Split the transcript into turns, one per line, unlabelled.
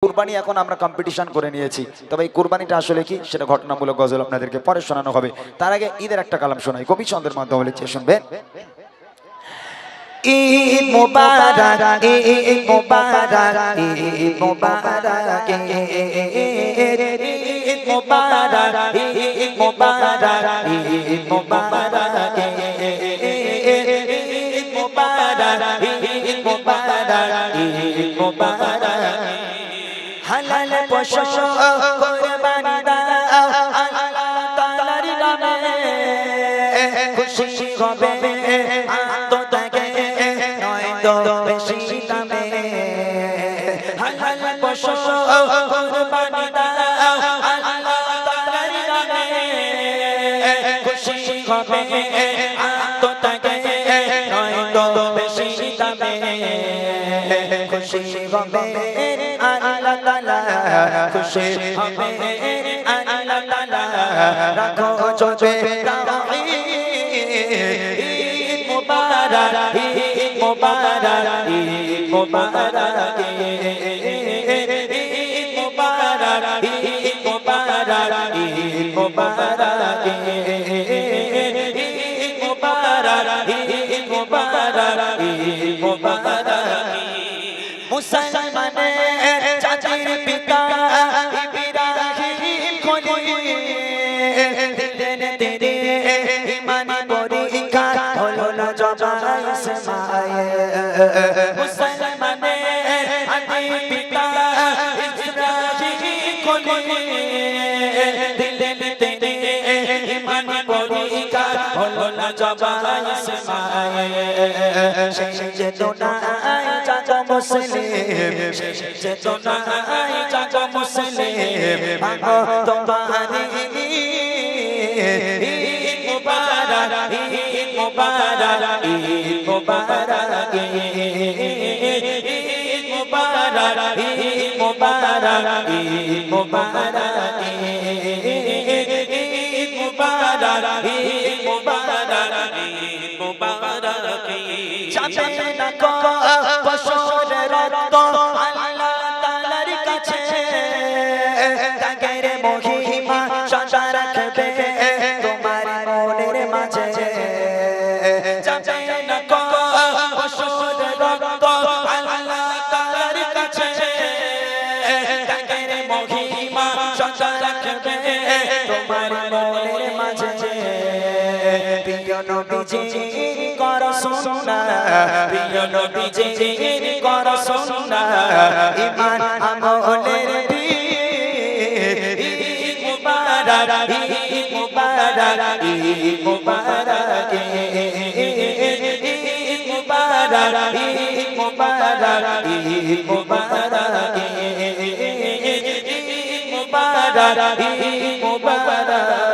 কুরবানি এখন আমরা কম্পিটিশন করে নিয়েছি, তবে এই কুরবানিটা আসলে কি সেটা ঘটনামূলক গজল আপনাদেরকে পরে শোনানো হবে। তার আগে ঈদের একটা কালাম শোনাই, কবি ছন্দের মাধ্যমে লিখে শুনবেন। ঈদ মুবারক ঈদ মুবারক ঈদ মুবারক ঈদ মুবারক ঈদ মুবারক ঈদ মুবারক ঈদ মুবারক ঈদ মুবারক ঈদ মুবারক হালাল পশু কুরবানি দাও আল্লাহ তাআলার নামে, খুশি হবে আত্মত্যাগে নয়তো বেশি দামে। হালাল পশু কুরবানি দাও আল্লাহ তাআলার নামে, খুশি হবে আত্মত্যাগে নয়তো বেশি দামে। খুশি হবে আল্লাহ তাআলা, খুশি হবে আল্লাহ তাআলা। রাখো চলবে ঈদ মুবারক ঈদ মুবারক ঈদ মুবারক ঈদ মুবারক ঈদ মুবারক ঈদ মুবারক ঈদ মুবারক ঈদ মুবারক ঈদ মুবারক। মুসলমানের জাতির পিতা ইব্রাহিম খলিল দিলেন তেরে ঈমানি পরীক্ষা হলো না জবাই ইসমাইল। মুসলমানের জাতির পিতা ইব্রাহিম খলিল দিলেন তেরে ঈমানি পরীক্ষা হলো না জবাই ইসমাইল। সেই চেতনায় জাগো মুসলিম, চেতনায় জাগো মুসলিম, ভাঙো তোমারি ঈদ মুবারক ঈদ মুবারক ঈদ মুবারক ঈদ মুবারক ঈদ মুবারক ঈদ মুবারক ঈদ মুবারক ঈদ মুবারক ঈদ মুবারক। যাবে না কো পশুর রক্ত আল্লাহ তাআলার কাছে, ত্যাগের মহিমা সদা রাখবে তোমার মনের মাঝে। যাবে না কো পশুর রক্ত আল্লাহ তাআলার কাছে, ত্যাগের মহিমা সদা রাখবে তোমার মনের মাঝে। প্রিয় নবীজির কর সুন্নাহ, প্রিয় নবীজির কর সুন্নাহ, ঈমান আমলের ঈদ মুবারক ঈদ মুবারক ঈদ মুবারক ঈদ মুবারক ঈদ মুবারক ঈদ মুবারক ঈদ মুবারক ঈদ মুবারক।